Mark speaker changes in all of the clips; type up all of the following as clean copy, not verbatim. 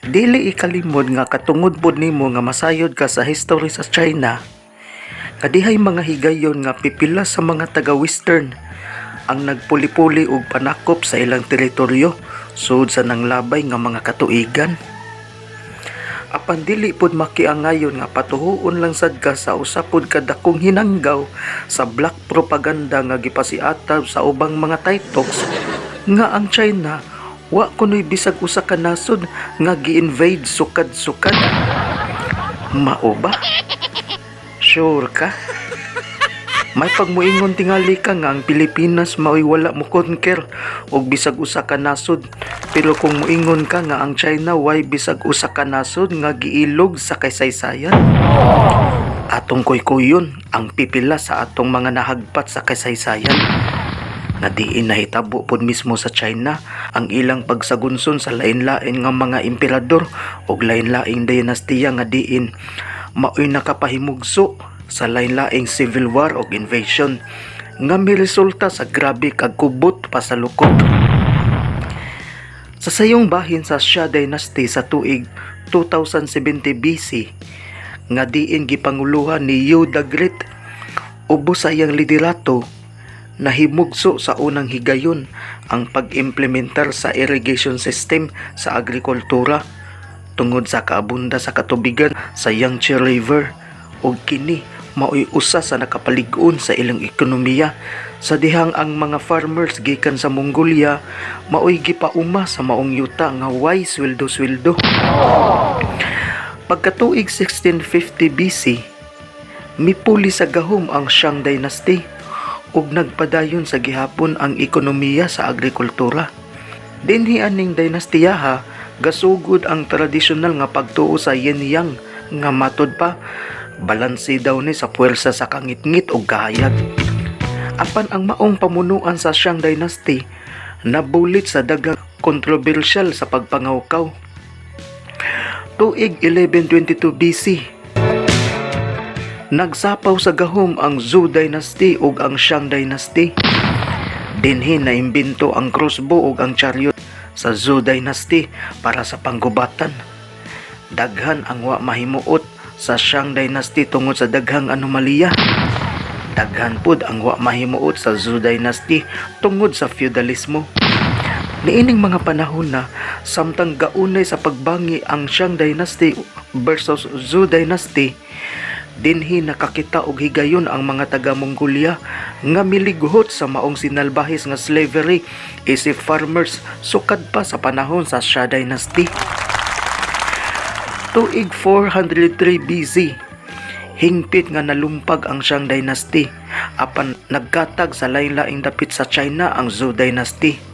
Speaker 1: Dili ikalimod nga katungod pod nimo nga masayod ka sa history sa China. Kadihay mga higayon nga pipila sa mga taga-western ang nagpuli-puli og panakop sa ilang teritoryo sud sa nanglabay nga mga katuigan. Apan dili pod makiangayon nga patuhuon lang sad ka sa usapod kadakong hinanggaw sa black propaganda nga gipasiatab sa ubang mga taytoks nga ang China wa kunoy bisag usa ka nasod nga gi-invade sukad-sukad. Mao ba? Sure ka? May pagmuingon tingali ka nga ang Pilipinas mao'y wala mo conquer og bisag usa ka nasod, pero kung muingon ka nga ang China way bisag usa ka nasod nga giilog sa kasaysayan, atong kuykuyon ang pipila sa atong mga nahagpat sa kasaysayan nga diin nahitabo pod mismo sa China ang ilang pagsagunson sa lain-lain nga mga emperador ug lain-laing dinastiya nga diin mao'y nakapahimugso sa lain-laing civil war ug invasion nga miresulta sa grabe kag kubot pa sa lukot. Sa sayong bahin sa Xia Dynasty sa tuig 2070 BC nga diin gipanguluhan ni Yu the Great, ubos sa iyang liderato nahimugso sa unang higayon ang pag-implementar sa irrigation system sa agrikultura tungod sa kaabunda sa katubigan sa Yangtze River ug kini mao'y usa sa nakapalig-on sa ilang ekonomiya sa dihang ang mga farmers gikan sa Mongolia mao'y gipauma sa maong yuta nga way sweldo-sweldo. Pagkatuig 1650 BC mipuli sa gahom ang Shang Dynasty ug nagpadayon sa gihapon ang ekonomiya sa agrikultura. Dinhi aning dynastiyaha gasugod ang tradisyonal nga pagtuo sa yin yang nga matod pa balanse daw ni sa puwersa sa kangit-ngit ug kahayag. Apan ang maong pamunuan sa Shang Dynasty nabulit sa daghang kontrobersyal sa pagpangawkaw. Tuig 1122 BC nagsapaw sa gahom ang Zhou Dynasty ug ang Shang Dynasty. Dinhi naimbento ang crossbow ug ang chariot sa Zhou Dynasty para sa panggubatan. Daghan ang wa mahimuot sa Shang Dynasty tungod sa daghang anomalya. Daghan pud ang wa mahimuot sa Zhou Dynasty tungod sa feudalismo. Niining mga panahon na samtang gaunay sa pagbangi ang Shang Dynasty versus Zhou Dynasty, dinhi nakakita og higayon ang mga taga Mongolia nga miliguhot sa maong sinalbahis nga slavery isip farmers sukad pa sa panahon sa Xia Dynasty. Tuig 403 BC hingpit nga nalumpag ang Shang Dynasty apan nagkatag sa lain-laing dapit sa China ang Zhou Dynasty.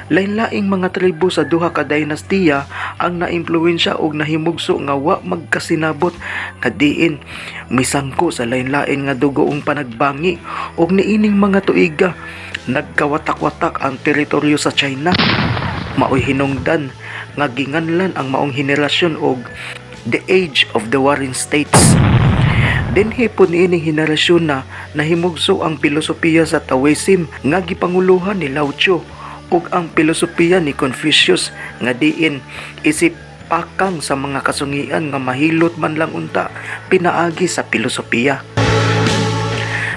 Speaker 1: Lain-laing mga tribo sa duha ka dynastiya ang naimpluwensya og nahimugso nga wa magkasinabot nga diin misangko sa lain-lain nga dugoong panagbangi og niining mga tuiga nagkawatak-watak ang teritoryo sa China. Mao'y hinungdan nga ginganlan ang maong henerasyon og the Age of the Warring States. Dinhi po niining henerasyon na nahimugso ang pilosopiya sa Taoism nga gipanguluhan ni Lao Tzu ug ang pilosopiya ni Confucius nga diin isip pakang sa mga kasungian nga mahilot man lang unta pinaagi sa pilosopiya.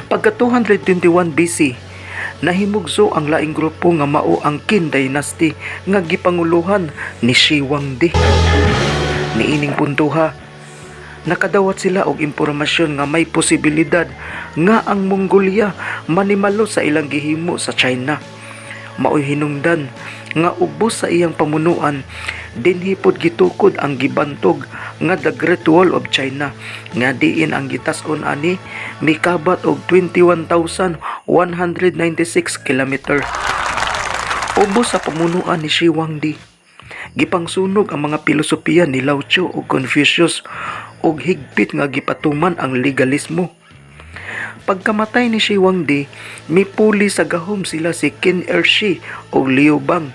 Speaker 1: Pagka 221 BC nahimugso ang laing grupo nga mao ang Qin Dynasty nga gipanguluhan ni Shi Huangdi. Niining puntuha nakadawat sila og impormasyon nga may posibilidad nga ang Mongolia manimalo sa ilang gihimo sa China. Mao'y hinungdan nga ubos sa iyang pamunuan dinhi pod gitukod ang gibantog nga the Great Wall of China nga diin ang gitas-on ani mikabat og 21,196 kilometer. Ubos sa pamunuan ni Shi Huangdi gipangsunog ang mga pilosopiya ni Lao Tzu ug Confucius ug higpit nga gipatuman ang legalismo. Pagkamatay ni Shi Huangdi, mipuli sa gahom sila si Qin Ershi o Liu Bang.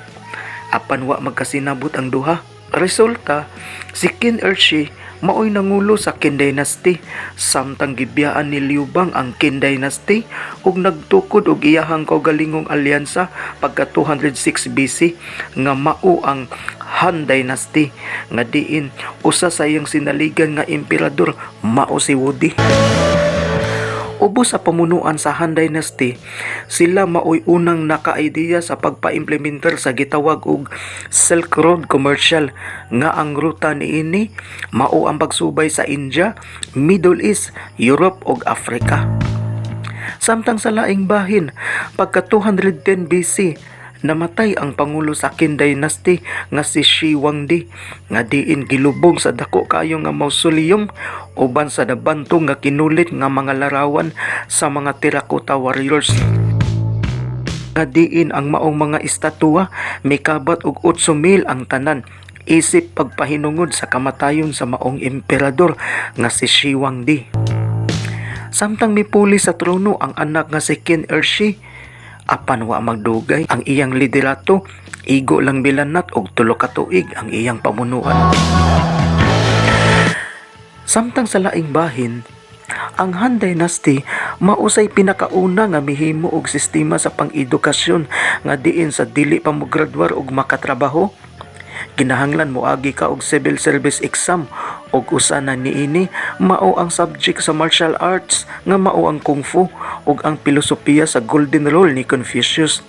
Speaker 1: Apan wa magkasinabot ang duha. Resulta, si Qin Ershi maoy nangulo sa Qin Dynasty, samtang gibiyaan ni Liu Bang ang Qin Dynasty ug nagtukod og iyahang kaugalingong alyansa pagka 206 BC nga mao ang Han Dynasty nga diin usa sa iyang sinaligan nga emperador mao si Wudi. Ubos sa pamunuan sa Han Dynasty, sila maoy unang naka-idea sa pagpa-implementar sa gitawag og Silk Road Commercial nga ang ruta niini mao ang pagsubay sa India, Middle East, Europe ug Africa. Samtang sa laing bahin, pagka 210 BC, namatay ang pangulo sa Qin Dynasty nga si Shi Huangdi nga diin gilubong sa dako kayo nga mausoleum uban sa nabantong nga kinulit nga mga larawan sa mga terracotta warriors nga diin ang maong mga estatwa mikabat og 8,000 ang tanan isip pagpahinungod sa kamatayon sa maong emperador nga si Shi Huangdi. Samtang mipuli sa trono ang anak nga si Qin Ershi, apan wa magdugay ang iyang liderato, igo lang bilanat og 3 ka tuig ang iyang pamunuan. Samtang sa laing bahin, ang Han Dynasty mausay pinakauna nga mihimo og sistema sa pang-edukasyon nga diin sa dili pa mo graduar og makatrabaho. Kinahanglan moagi ka og civil service exam ug usa na niini mao ang subject sa martial arts nga mao ang kung fu ug ang pilosopiya sa golden rule ni Confucius.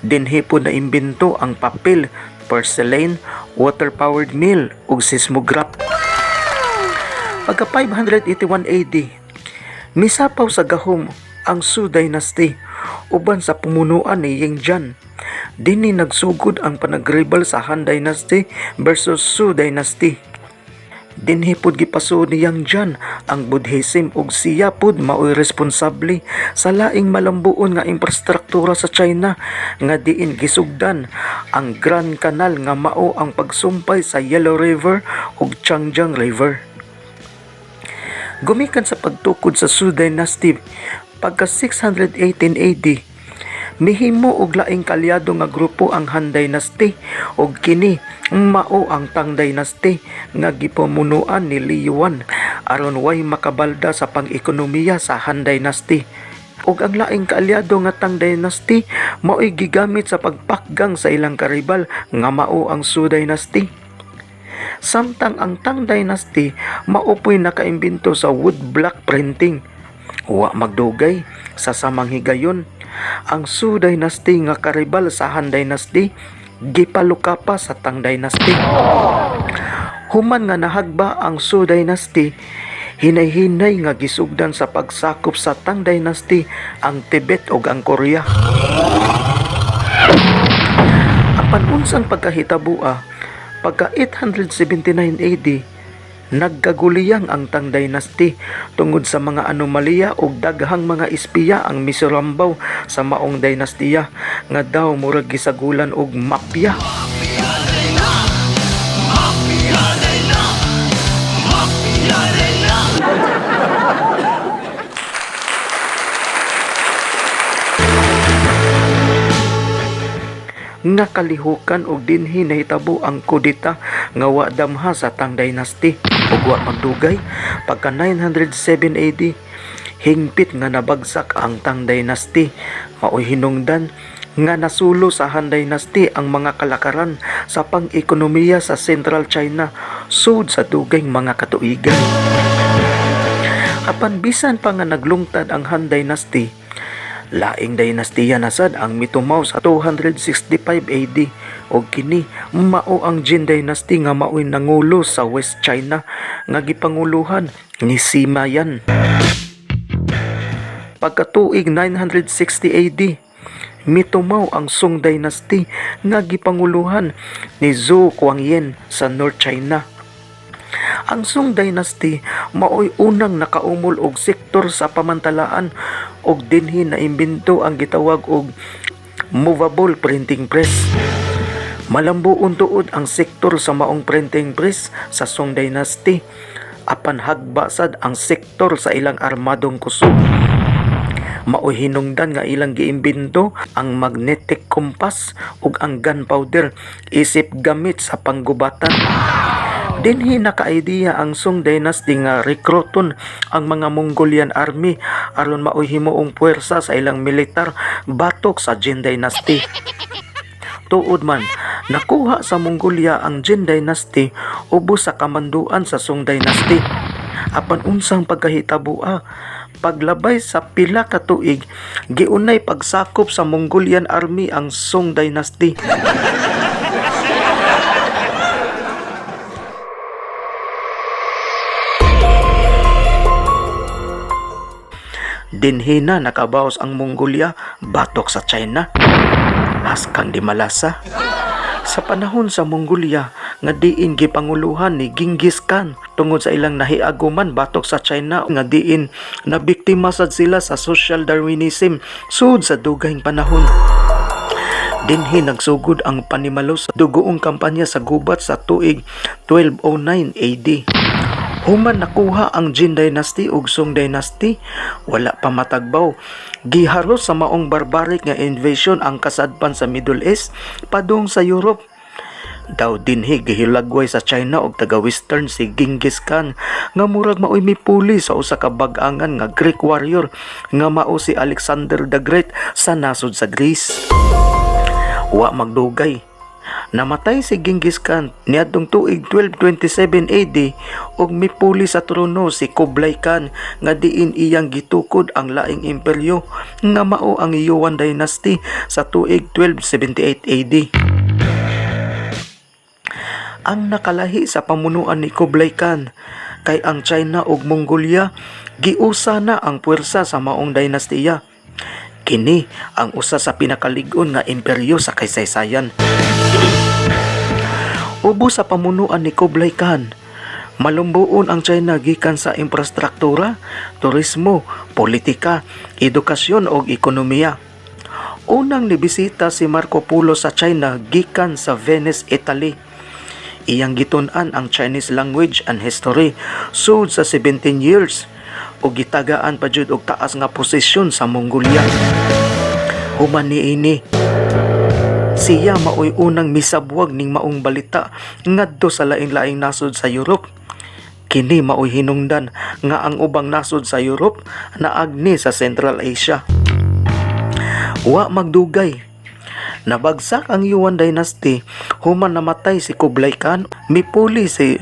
Speaker 1: Dinhi po na imbento ang papel, porcelain, water-powered mill ug seismograph. Pagka 581 AD, misapaw sa gahom ang Su Dynasty uban sa pumunuan ni Ying Jian. Dinhi nagsugod ang panagrebel sa Han Dynasty versus Su Dynasty. Dinhi pud gipasud ni Yang Jian ang Buddhism ug siya pud maoy responsable sa laing malambuon nga infrastruktura sa China nga diin gisugdan ang Grand Canal nga mao ang pagsumpay sa Yellow River ug Changjiang River. Gumikan sa pagtukod sa Su Dynasty pagka 618 AD, mihimo og laing kalyado nga grupo ang Han Dynasty ug kini mao ang Tang Dynasty nga gipamunuan ni Li Yuan aron way makabalda sa pang-ekonomiya sa Han Dynasty. Ug ang laing kaalyado nga Tang Dynasty mao'y gigamit sa pagpakgang sa ilang karibal nga mao ang Su Dynasty. Samtang ang Tang Dynasty maupoy nakaimbento sa wood block printing. Wa magdugay sa samang higayon, ang Su Dynasty nga karibal sa Han Dynasty gipaluka pa sa Tang Dynasty. Human nga nahagba ang Su Dynasty, hinay-hinay nga gisugdan sa pagsakop sa Tang Dynasty ang Tibet ug ang Korea. Apan unsang pagkahitabua, pagka 879 AD, nagkaguliyang ang Tang Dynasty tungod sa mga anomalya ug daghang mga espiya ang misurambaw sa maong dynastiya nga daw murag gisagulan og mafia. Nga kalihukan og dinhi nahitabo ang kudeta nga wa damha sa Tang Dynasty ug wa magdugay pagka 907 AD, hingpit nga nabagsak ang Tang Dynasty. Mao'y hinungdan nga nasulo sa Han Dynasty ang mga kalakaran sa pang-ekonomiya sa Central China sud sa dugayng mga katuigan. Apan bisan pa nga naglungtad ang Han Dynasty, laing dynastiya na sad ang mitumaw sa 265 AD ug kini mao ang Jin Dynasty nga mao'y nangulo sa West China nga gipanguluhan ni Sima Yan. Pagkatuig 960 AD, mitumaw ang Song Dynasty nga gipanguluhan ni Zhou Guangyan sa North China. Ang Song Dynasty mao'y unang nakaumol og sektor sa pamantalaan og dinhi na imbento ang gitawag og movable printing press. Malambuon tuod ang sektor sa maong printing press sa Song Dynasty, apan hagbasad ang sektor sa ilang armadong kusog. Maoy hinungdan nga ilang giimbento ang magnetic compass ug ang gunpowder isip gamit sa panggubatan. Dinhi naka-idea ang Song Dynasty nga rekruton ang mga Mongolian army aron maoy himuong puwersa sa ilang militar batok sa Jin Dynasty. Tuod man, nakuha sa Mongolia ang Jin Dynasty ubos sa kamanduan sa Song Dynasty. Apan unsang pagkahitabua, paglabay sa pila ka tuig, giunay pagsakop sa Mongolian army ang Song Dynasty. Dinhi na nakabawas ang Mongolia batok sa China. Haskang di malasa. Sa panahon sa Mongolia nga diin gipanguluhan ni Genghis Khan tungod sa ilang nahiaguman batok sa China nga diin nabiktima sad sila sa social Darwinism sud sa dugayng panahon. Dinhi nagsugod ang panimalos dugoong kampanya sa gubat sa tuig 1209 AD. Human nakuha ang Jin Dynasty ug Song Dynasty, wala pa matagbaw. Giharos sa maong barbaric nga invasion ang kasadpan sa Middle East padung sa Europe. Daw dinhi gihilagway sa China ug taga-western si Genghis Khan nga murag maoy mipuli sa usa ka bag-angan nga Greek warrior nga mao si Alexander the Great sa nasod sa Greece. Wa magdugay. Namatay si Genghis Khan niadtong tuig 1227 AD ug mipuli sa trono si Kublai Khan nga diin iyang gitukod ang laing imperyo nga mao ang Yuan Dynasty sa tuig 1278 AD. Ang nakalahi sa pamunuan ni Kublai Khan kay ang China ug Mongolia giusa na ang puwersa sa maong dynastiya. Kini ang usa sa pinakalig-on nga imperyo sa kaysaysayan. Ubos sa pamunuan ni Kublai Khan, malumbuon ang China gikan sa infrastruktura, turismo, politika, edukasyon ug ekonomiya. Unang nibisita si Marco Polo sa China gikan sa Venice, Italy. Iyang gitun-an ang Chinese language and history sud sa 17 years ug gitagaan pa jud og taas nga posisyon sa Mongolia. Human niini, siya maoy unang misabwag ning maong balita ngadto sa laing-laing nasod sa Europe. Kini maoy hinungdan nga ang ubang nasod sa Europe naagni sa Central Asia. Wa magdugay, nabagsak ang Yuan Dynasty human namatay si Kublai Khan, mipuli si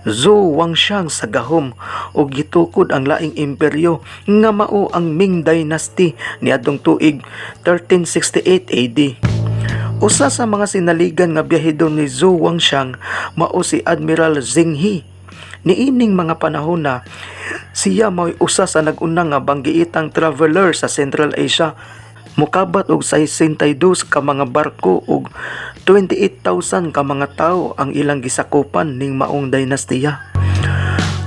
Speaker 1: Zhou Wangshang sa gahom ug gitukod ang laing imperyo nga mao ang Ming Dynasty niadtong tuig 1368 AD. Usa sa mga sinaligan nga biyahedor ni Zhou Wangshang mao si Admiral Zheng He. Niining mga panahon na siya mao'y usa sa nag-una nga banggiitang traveler sa Central Asia. Mukabat og 62 ka mga barko ug 28,000 ka mga tawo ang ilang gisakupan ning maong dynastiya.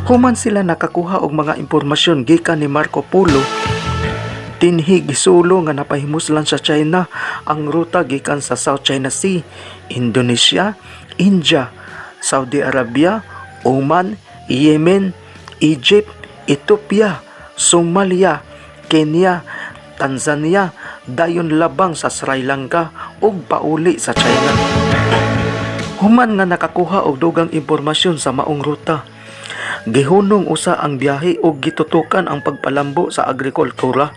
Speaker 1: Human sila nakakuha og mga impormasyon gikan ni Marco Polo, dinhi gisulo nga napahimuslan sa China ang ruta gikan sa South China Sea, Indonesia, India, Saudi Arabia, Oman, Yemen, Egypt, Ethiopia, Somalia, Kenya, Tanzania, dayon labang sa Sri Lanka ug pauli sa China. Human nga nakakuha og dugang impormasyon sa maong ruta, gihunong usa ang biyahe ug gitutukan ang pagpalambo sa agrikultura.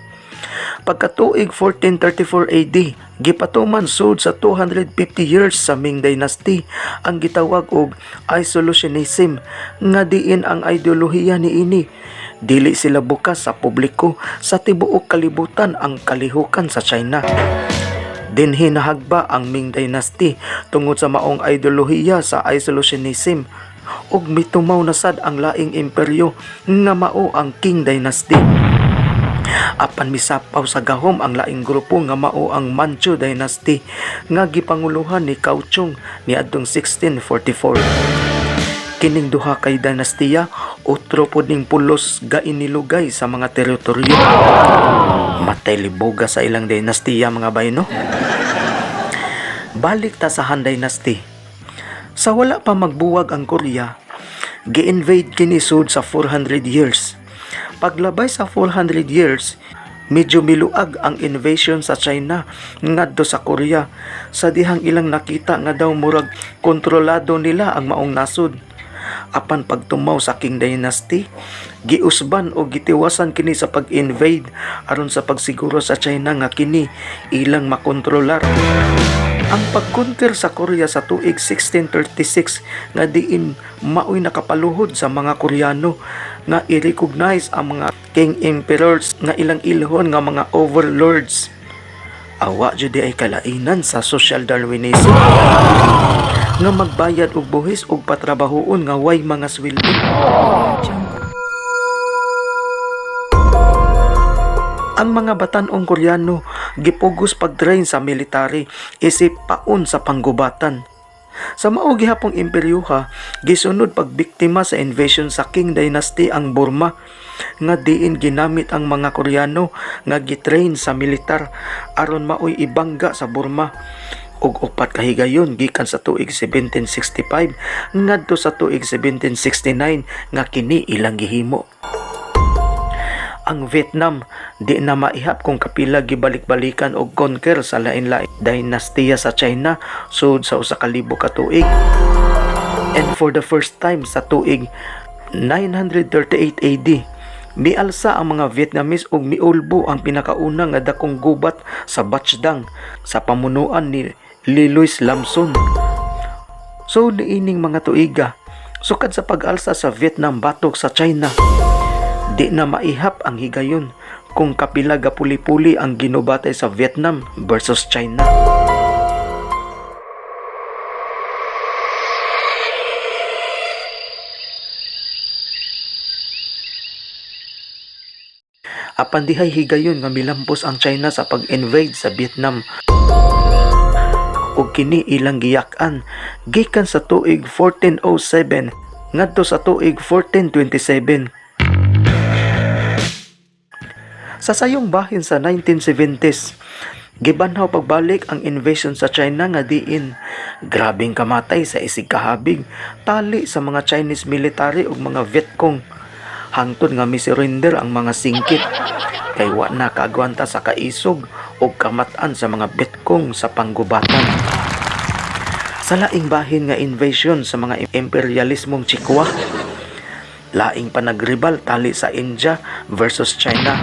Speaker 1: Pagkatuig 1434 AD, gipatuman sud sa 250 years sa Ming Dynasty ang gitawag og isolationism nga diin ang ideolohiya niini dili sila bukas sa publiko sa tibuok kalibutan ang kalihukan sa China. Dinhi nahagba ang Ming Dynasty tungod sa maong ideolohiya sa isolationism ug mitumaw na sad ang laing imperyo nga mao ang Qing Dynasty. Apan misapaw sa gahom ang laing grupo nga mao ang Manchu Dynasty nga gipanguluhan ni Cao Chong niadtong 1644. Kining duha kay dinastiya utro pod ning pulos gainilugay sa mga teritoryo. Matay liboga sa ilang dinastiya mga bayno. Balik ta sa Han Dynasty. Sa wala pa magbuwag ang Korea, gi-invade kini sud sa 400 years. Paglabay sa 400 years, medyo miluag ang invasion sa China ngadto sa Korea, sa dihang ilang nakita nga daw murag kontrolado nila ang maong nasod. Apan pagtumaw sa Qing Dynasty, giusban o gitiwasan kini sa pag-invade aron sa pagsiguro sa China nga kini ilang makontrolar. Ang pagkonquer sa Korea sa tuig 1636 nga diin maoy nakapaluhod sa mga Koreano nga i-recognize ang mga king emperors nga ilang ilhon nga mga overlords. Awa jud ay kalainan sa social Darwinism nga magbayad og buhis og patrabahoon nga way mga sweldo. Ang mga batan-ong Koreano gipugos pag-train sa military isip paun sa panggubatan. Sa mao gihapong imperyuha, gisunod pagbiktima sa invasion sa Qing Dynasty ang Burma nga diin ginamit ang mga Koreano nga gitrain sa militar aron maoy ibangga sa Burma. Ug upat ka higayon gikan sa tuig 1765 ngadto sa tuig 1769 nga kini ilang gihimo. Ang Vietnam di na maihap kung kapila gibalik-balikan og conquer sa lain-lain dinastiya sa China sud sa usa ka libo ka tuig. And for the first time sa tuig 938 AD, mialsa ang mga Vietnamese og miulbo ang pinakauna nga dakong gubat sa Bac Dang sa pamunuan ni Louis Lamson. So niining mga tuiga, sukad sa pag-alsa sa Vietnam batok sa China, di na maihap ang higayon kung kapila gapuli-puli ang ginubatay sa Vietnam versus China. Apan dihay higayon nga milampos ang China sa pag-invade sa Vietnam ug kini ilang giyak-an gikan sa tuig 1407 ngadto sa tuig 1427. Sa sayong bahin sa 1970s, gibanhaw pagbalik ang invasion sa China nga diin grabing kamatay sa isig kahabig tali sa mga Chinese military ug mga Vietcong hangtod nga misurrender ang mga singkit kay wa na kaagwanta sa kaisog ug kamatan sa mga Vietcong sa panggubatan. Sa laing bahin nga invasion sa mga imperialismong Chikwa, laing panagribal tali sa India versus China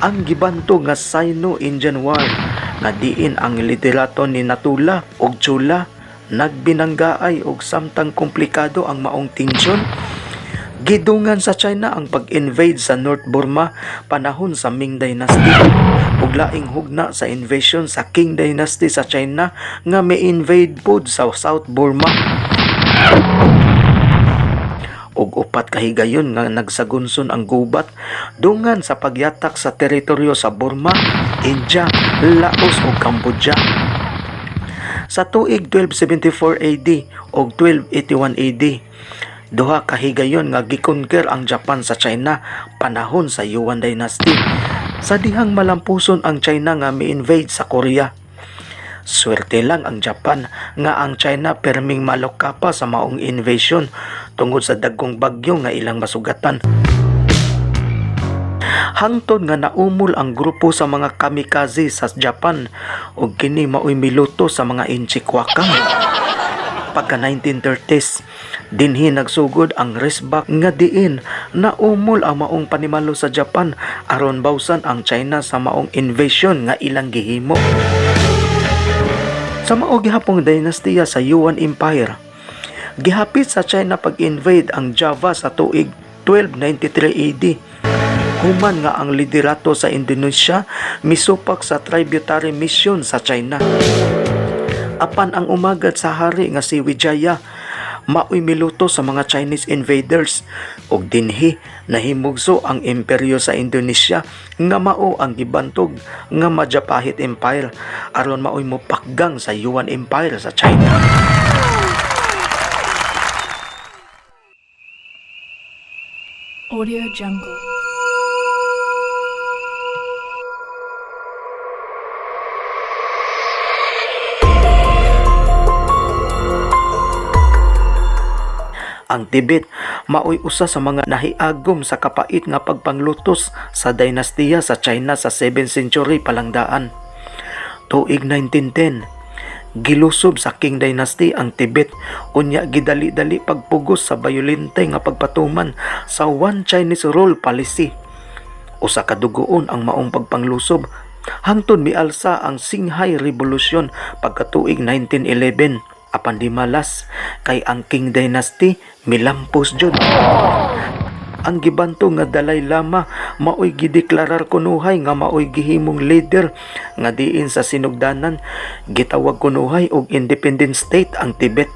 Speaker 1: ang gibanto nga Sino-Indian War nga diin ang liderato ni Natula ug Chula nagbinanggaay og samtang komplikado ang maong tensyon. Gidungan sa China ang pag-invade sa North Burma panahon sa Ming Dynasty ug laing hugna sa invasion sa Qing Dynasty sa China nga mi-invade pod sa South Burma. Ug upat ka higayon nga nagsagunson ang gubat dungan sa pagyatak sa teritoryo sa Burma, India, Laos ug Cambodia. Sa tuig 1274 AD ug 1281 AD, duha ka higayon nga gikonquer ang Japan sa China panahon sa Yuan Dynasty. Sa dihang malampuson ang China nga mi-invade sa Korea. Swerte lang ang Japan nga ang China perming malokapa sa maong invasion tungod sa dagkong bagyo nga ilang masugatan. Hangtod nga naumol ang grupo sa mga kamikaze sa Japan ug kini maoy miluto sa mga Inchikwakang. Pagka 1930s, dinhi nagsugod ang resback nga diin naumol ang maong panimalo sa Japan aron bawsan ang China sa maong invasion nga ilang gihimo. Sa mao gihapong dinastiya sa Yuan Empire, gihapit sa China pag-invade ang Java sa tuig 1293 AD. Human nga ang liderato sa Indonesia misupak sa tributary mission sa China. Apan ang umagad sa hari nga si Wijaya maoy miluto sa mga Chinese invaders ug dinhi nahimugso ang imperyo sa Indonesia nga mao ang gibantog nga Majapahit Empire aron maoy mopakgang sa Yuan Empire sa China.
Speaker 2: Audio Jungle.
Speaker 1: Ang Tibet maoy usa sa mga nahiagom sa kapait nga pagpanglutos sa dinastiya sa China sa 7th century palangdaan. Tuig 1910, gilusob sa Qing Dynasty ang Tibet, unya gidali-dali pagpugos sa bayolenteng nga pagpatuman sa One Chinese Rule Policy. Usa ka dugoon ang maong pagpanglusob hangtod mialsa ang Shanghai Revolution pagkatuig 1911. Apan di malas kay ang Qing Dynasty milampos jud. Ang gibanto nga Dalai Lama maoy gideklarar kunuhay nga maoy gihimong leader nga diin sa sinugdanan gitawag kunuhay og independent state ang Tibet.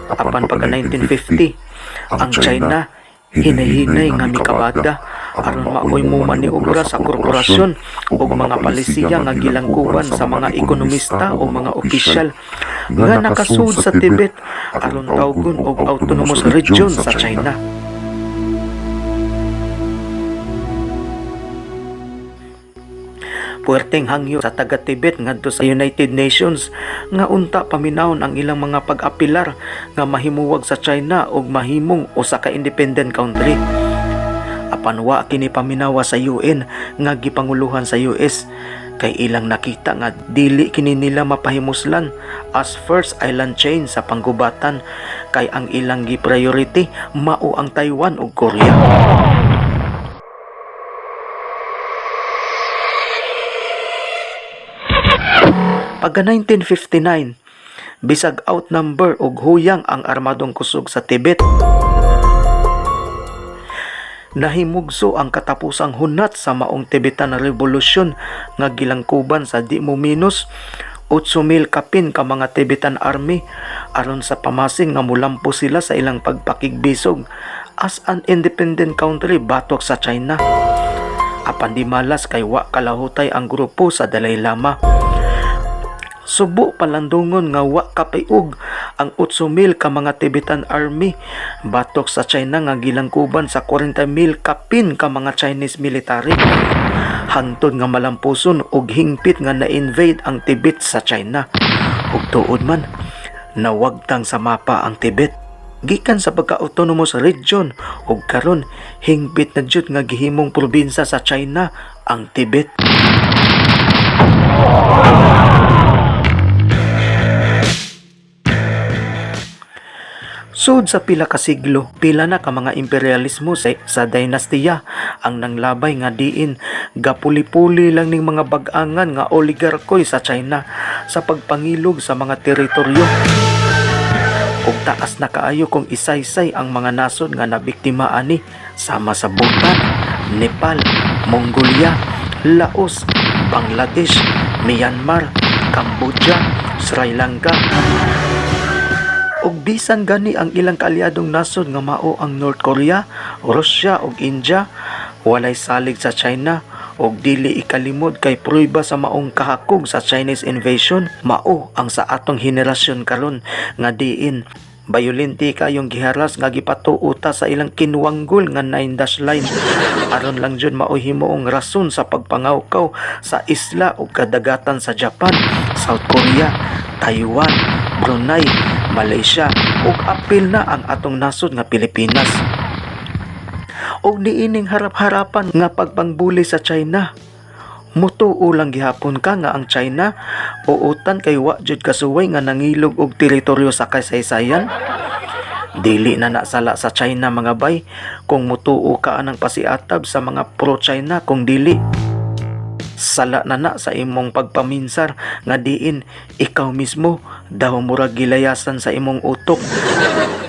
Speaker 1: Apan pagka 1950 ang China hinay-hinay nga mikabada aron maoy maniobra sa korporasyon ug mga palisiya nga gilangkuban sa mga ekonomista o mga opisyal nga nakasud sa Tibet aron tawgon og autonomous region sa China. Puwerteng hangyo sa taga-Tibet ngadto sa United Nations nga unta paminawon ang ilang mga pag-apilar nga mahimuwag sa China og mahimong usa ka independent country. Apan wa kini paminawa sa UN nga gipanguluhan sa US kay ilang nakita nga dili kini nila mapahimuslan as first island chain sa panggubatan kay ang ilang gi-priority mao ang Taiwan ug Korea. Pagka 1959, bisag outnumber og huyang ang armadong kusog sa Tibet. Nahimugso ang katapusang hunat sa maong Tibetan Revolution nga gilangkuban sa di mo minus 8,000 kapin ka mga Tibetan Army aron sa pamasing nga mulampo sila sa ilang pagpakigbisog as an independent country batok sa China. Apan di malas kay wa kalahutay ang grupo sa Dalai Lama. Subo palandungon nga wa kapayug ang 8,000 ka mga Tibetan Army batok sa China nga gilangkuban sa 40,000 kapin ka mga Chinese military. Hangtod nga malampuson og hingpit nga na-invade ang Tibet sa China. Ug tuod man, nawagtang sa mapa ang Tibet. Gikan sa pagka-autonomous region ug karon hingpit na jud nga gihimong probinsya sa China ang Tibet. Sud sa pila ka siglo, pila na ka mga imperialismo sa dinastiya ang nanglabay nga diin gapuli-puli lang ning mga bag-angan nga oligarkoy sa China sa pagpangilog sa mga teritoryo. Ug taas na kaayo kung isaysay ang mga nasod nga nabiktima ani sama sa Bhutan, Nepal, Mongolia, Laos, Bangladesh, Myanmar, Cambodia, Sri Lanka. Ug bisan gani ang ilang kaalyadong nasod nga mao ang North Korea, Russia ug India, walay salig sa China ug dili ikalimod kay prueba sa maong kahakog sa Chinese invasion mao ang sa atong henerasyon karon nga diin bayolente kayong giharas nga gipatuota sa ilang kinwanggol nga 9-dash line aron lang jud mao himuong rason sa pagpangawkaw sa isla ug kadagatan sa Japan, South Korea, Taiwan, Brunei, Malaysia ug apil na ang atong nasod nga Pilipinas. Og niining harap-harapan nga pagpangbuli sa China, mutuo lang gihapon ka nga ang China uutan kay wa jud kasuway nga nangilog og teritoryo sa kasaysayan. Dili na nasala sa China mga bay kung mutuo ka anang pasiatab sa mga pro-China kung dili. Sala na sa imong pagpaminsar nga diin ikaw mismo daw murag gilayasan sa imong utok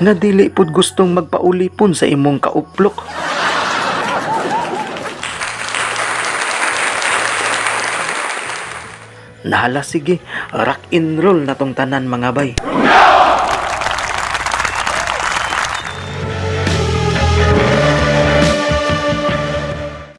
Speaker 1: nga dili pud gustong magpaulipon sa imong kauplok. Nahala sige, rock and roll na tong tanan mga bay.